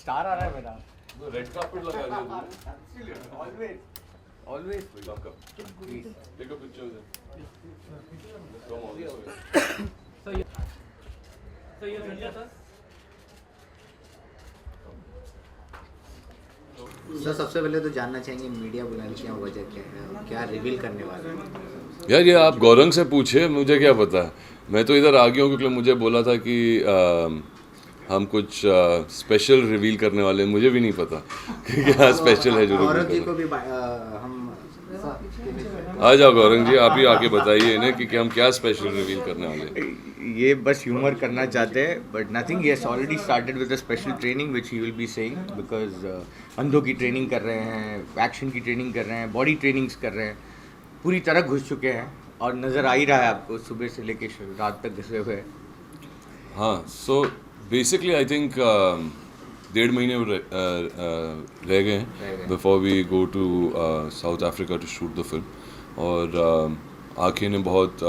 Star आ रहा है मेरा. रेड कार्पेट लगा दिया. Always. Come. Take a picture then. Come on. So you Sanjay sir. Sir सबसे पहले तो जानना चाहेंगे मीडिया बुलाने की वजह क्या है, क्या रिवील करने वाले हैं? यार ये आप गौरंग से पूछे, मुझे क्या पता. मैं तो इधर आ गया हूँ क्योंकि मुझे बोला था कि हम कुछ स्पेशल रिवील करने वाले हैं. मुझे भी नहीं पता कि क्या स्पेशल है जो गौरव जी रिवील को करना. भी हम आ जाओ गौरंग जी, आप ही आके बताइए इन्हें कि हम क्या स्पेशल रिवील करने वाले हैं. ये बस ह्यूमर करना चाहते हैं, but nothing. Yes, already started with a special training which he will be saying, because अंधों की ट्रेनिंग कर रहे हैं, एक्शन की ट्रेनिंग कर रहे हैं, बॉडी ट्रेनिंग्स कर रहे हैं, पूरी तरह घुस चुके हैं और नज़र आ ही रहा है आपको सुबह से लेके रात तक घुसे हुए. हाँ, सो बेसिकली आई थिंक 1.5 महीने रह गए हैं before we go to South Africa to shoot the film. और आँखें ने बहुत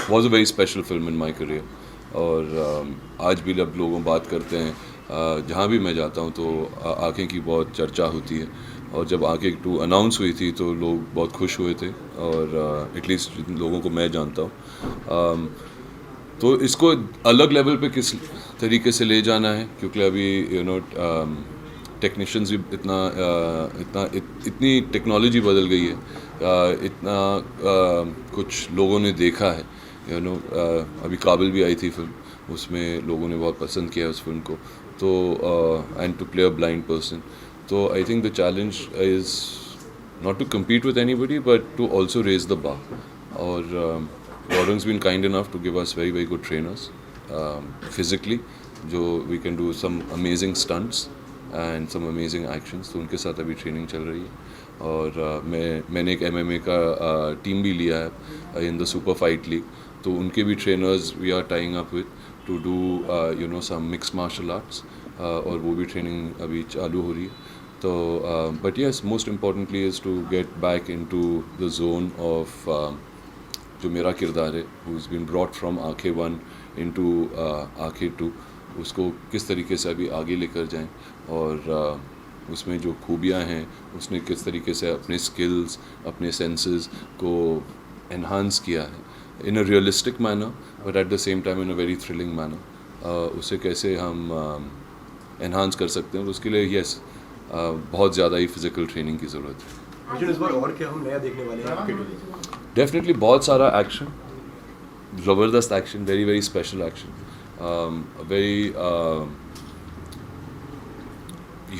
was a very special film in my career. और आज भी जब लोगों बात करते हैं, जहाँ भी मैं जाता हूँ तो आँखें की बहुत चर्चा होती है. और जब आँखें 2 अनाउंस हुई थी तो लोग बहुत खुश हुए थे, और एटलीस्ट लोगों को मैं जानता हूँ. तो इसको अलग लेवल पे किस तरीके से ले जाना है, क्योंकि अभी टेक्नीशियंस भी इतनी टेक्नोलॉजी बदल गई है, इतना कुछ लोगों ने देखा है. अभी काबिल भी आई थी फिल्म, उसमें लोगों ने बहुत पसंद किया उस फिल्म को. तो and to play a blind person. तो I think the challenge is not to compete with anybody but to also raise the bar. और Gordon's been kind enough to give us very very good trainers physically, जो we can do some amazing stunts and some amazing actions. तो उनके साथ अभी training चल रही है. और मैंने एक MMA का टीम भी लिया है in the super fight league. तो उनके भी trainers we are tying up with to do some mix martial arts, और वो भी ट्रेनिंग अभी चालू हो रही है. तो but yes, most importantly is to get back in to the zone of जो मेरा किरदार है, who is been brought from Aankhen 1 into आँखें 2, उसको किस तरीके से अभी आगे लेकर जाएं. और उसमें जो खूबियाँ हैं, उसने किस तरीके से अपने स्किल्स, अपने सेंसेस को एनहांस किया है in a realistic manner but at the same time in a very thrilling manner. उसे कैसे हम एनहांस कर सकते हैं, और उसके लिए येस बहुत ज़्यादा ही फिज़िकल ट्रेनिंग की ज़रूरत है. मुझे इस बार और क्या हम नया देखने वाले हैं आपके लिए? डेफिनेटली बहुत सारा एक्शन, ज़बरदस्त action, very very special action, very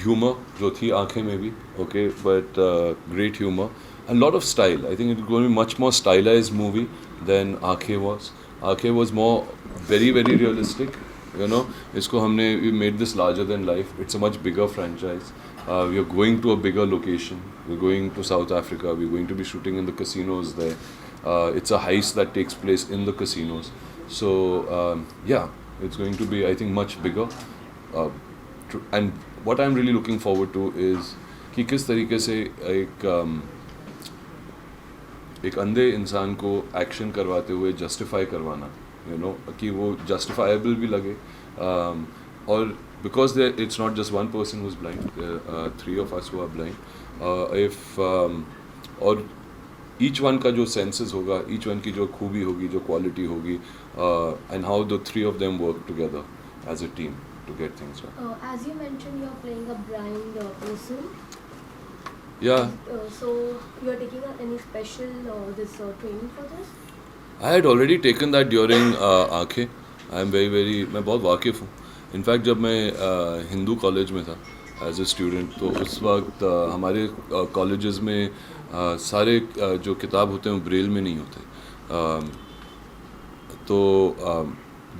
humour जो थी आँखें में भी, okay, but great humour and lot of style. I think it's going to be much more stylized movie than Aankhein was. Aankhein was more very very realistic. इसको हमने we made this larger than life. It's a much bigger franchise. We are going to a bigger location. We're going to South Africa. We're going to be shooting in the casinos there. It's a heist that takes place in the casinos. So yeah, it's going to be, I think, much bigger. And what I'm really looking forward to is कि किस तरीके से एक अंधे इंसान को action करवाते हुए जस्टिफाई करवाना, कि वो जस्टिफाइबल भी लगे. और because it's not just 1 person who's blind, 3 of us who are blind. और ईच वन का जो सेंसेस होगा, ईच वन की जो खूबी होगी, जो क्वालिटी होगी, and how the 3 of them work together as a team to get things done. As you mentioned, you're playing a blind person. Yeah. So you're taking any special training for this? I had already taken that during आँखें. I am very मैं बहुत वाकिफ़ हूँ. In fact जब मैं Hindu college में था as a student, तो उस वक्त हमारे कॉलेजेस में सारे जो किताब होते हैं वो ब्रेल में नहीं होते. तो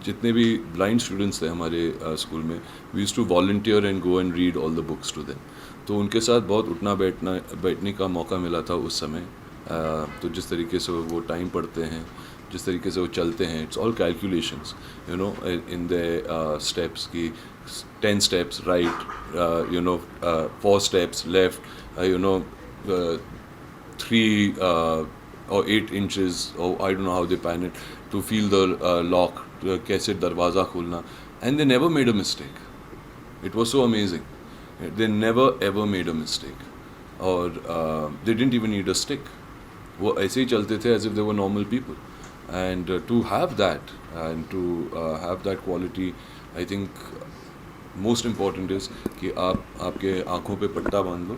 जितने भी ब्लाइंड स्टूडेंट्स थे हमारे स्कूल में, we used to volunteer and go and read all the books to them. तो उनके साथ बहुत उठना बैठने का मौका मिला था उस समय. तो जिस तरीके से वो टाइम पढ़ते हैं, जिस तरीके से वो चलते हैं, it's all calculations in the steps की 10 steps right, 4 steps left, 3 or 8 inches, or I don't know how they pan it, to feel the lock, कैसे दरवाज़ा खोलना, and they never made a mistake. It was so amazing. They never ever made a mistake. और they didn't even need a stick. वो ऐसे ही चलते थे as if they were normal people. And to have that and to have that quality, I think most important is कि आप आपके आँखों पे पट्टा बांध लो,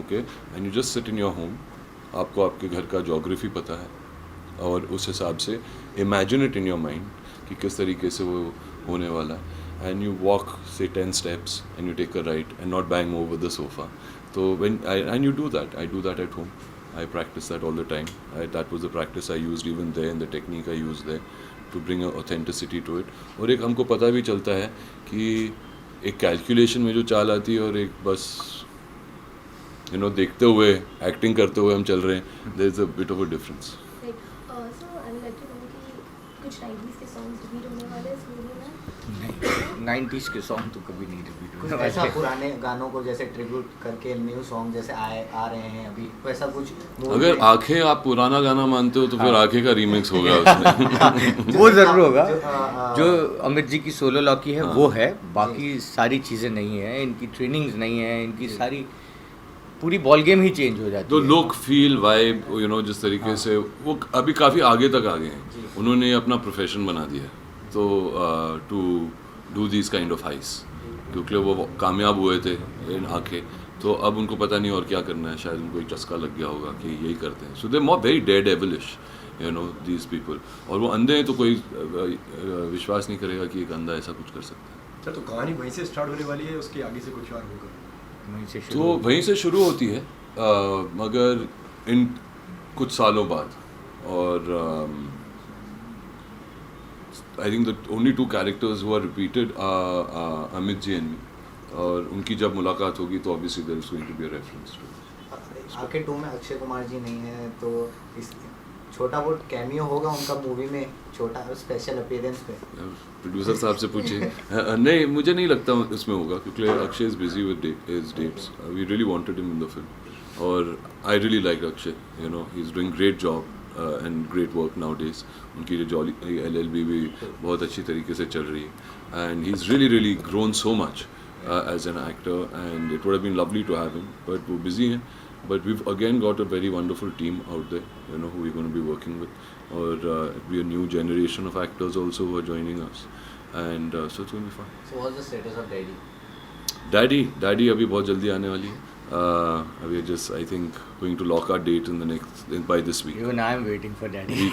okay, and you just sit in your home. आपको आपके घर का जोग्राफी पता है और उस हिसाब से imagine it in your mind कि किस तरीके से वो होने वाला है. And you walk say 10 steps and you take a right and not bang over the sofa. So and you do that. I do that at home. I practice that all the time. That was the practice I used even there and the technique I used there to bring an authenticity to it. और एक हमको पता भी चलता है कि एक calculation में जो चाल आती है और एक बस देखते हुए एक्टिंग करते हुए हम चल रहे हैं. There is a bit of a difference. Like, so I would like to know कि कुछ 90s के songs repeat होने वाले हैं इस movie में? नहीं 90s के सॉन्ग तो कभी नहीं रिपीट कुछ होने ऐसा वाले. पुराने गानों को जैसे ट्रिब्यूट करके न्यू सॉन्ग जैसे आ रहे हैं अभी, वैसा कुछ movie अगर में- आंखें आप पुराना गाना मानते हो तो फिर आंखें का रीमिक्स होगा उसमें. वो जरूर होगा. जो जो अमित जी की सोलो लॉकी है वो है, बाकी सारी चीज़ें नहीं है, इनकी ट्रेनिंग्स नहीं है, इनकी सारी पूरी बॉल गेम ही चेंज हो जाती तो है. लुक फील वाइब जिस तरीके से वो अभी काफ़ी आगे तक आ गए हैं. उन्होंने अपना प्रोफेशन बना दिया है. तो to do this kind of highs, क्योंकि वो कामयाब हुए थे इन आंखें, तो अब उनको पता नहीं और क्या करना है. शायद उनको एक चस्का लग गया होगा कि यही करते हैं. So they more very dead abolish these people. और वो अंधे हैं तो कोई विश्वास नहीं करेगा कि एक अंधा ऐसा कुछ कर सकता है. अच्छा, तो कहानी वहीं से स्टार्ट होने वाली है, उसके आगे से कुछ और होगा? वहीं से शुरू तो होगी. वहीं से शुरू होती है मगर इन कुछ सालों बाद. और I think the only 2 characters who are repeated Amit ji and me. और उनकी जब मुलाकात होगी तो obviously there is going to be a reference to. आके 2 में अक्षय कुमार जी नहीं है, तो इस छोटा बहुत कैमियो होगा उनका मूवी में, छोटा स्पेशल अपीयरेंस पे. प्रोड्यूसर साहब से पूछिए. नहीं, मुझे नहीं लगता इसमें होगा क्योंकि Akshay is busy with his dates. We really wanted him in the film और I really like Akshay. He is doing great job and great work nowadays. उनकी जो जॉली LLB भी बहुत अच्छी तरीके से चल रही है and he is really grown so much as an actor and it would have been lovely to have him, but वो बिजी हैं. But we've again got a very wonderful team out there, who we're going to be working with. Or we a new generation of actors also who are joining us, and so it's going to be fun. So what's the status of Daddy अभी बहुत जल्दी आने वाली है. We are just, I think, going to lock our date by this week. Even I am waiting for Daddy.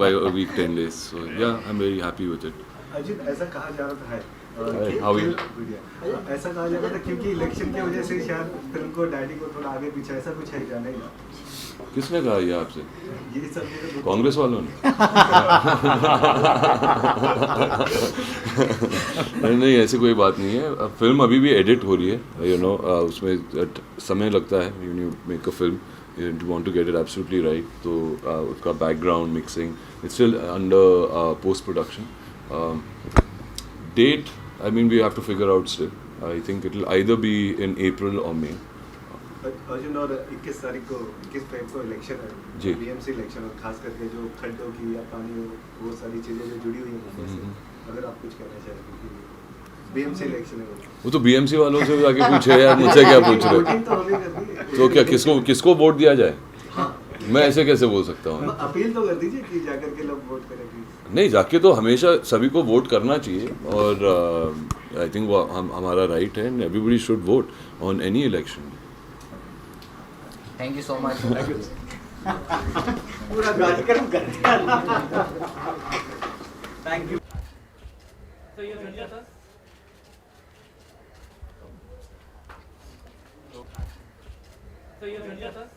By a week, 10 days. So yeah, I'm very happy with it. Ajit, ऐसा कहा जा रहा था how are you? ऐसा कहा जा रहा था क्योंकि इलेक्शन की वजह से शायद फिल्म को डैडी को थोड़ा आगे पीछे, ऐसा कुछ है क्या? नहीं, किसने कहा ये आपसे? ये सब चीज़ें कांग्रेस वालों ने? नहीं, ऐसी कोई बात नहीं है. फिल्म अभी भी एडिट हो रही है. उसमें समय लगता है. You make a film, you want to get it absolutely right. तो उसका background mixing, it's still under post production. Date, I mean, we have to figure out still. I think it will either be in April or May. Arjun, और 21 तारीख को 21 Feb को election है जी. BMC election, और खास करके जो खड्डों की या पानी वो सारी चीज़ें जो जुड़ी हुई हैं मुद्दे से, अगर आप कुछ कहना चाहें क्योंकि BMC इलेक्शन है वो तो BMC वालों से जाके पूछे यार, मुझसे क्या पूछ रहे वोटिंग तो अभी कर दी है. तो क्या किसको वोट दिया जाए? मैं ऐसे कैसे बोल सकता हूँ? अपील तो कर दीजिए कि जाकर के लोग वोट करें प्लीज. नहीं, जाके तो हमेशा सभी को वोट करना चाहिए और आई थिंक वो हमारा राइट है and everybody should vote on any election. Thank you so much. पूरा कार्यक्रम कर दिया. Thank you. So you're Sanjay sir? So you're Sanjay sir?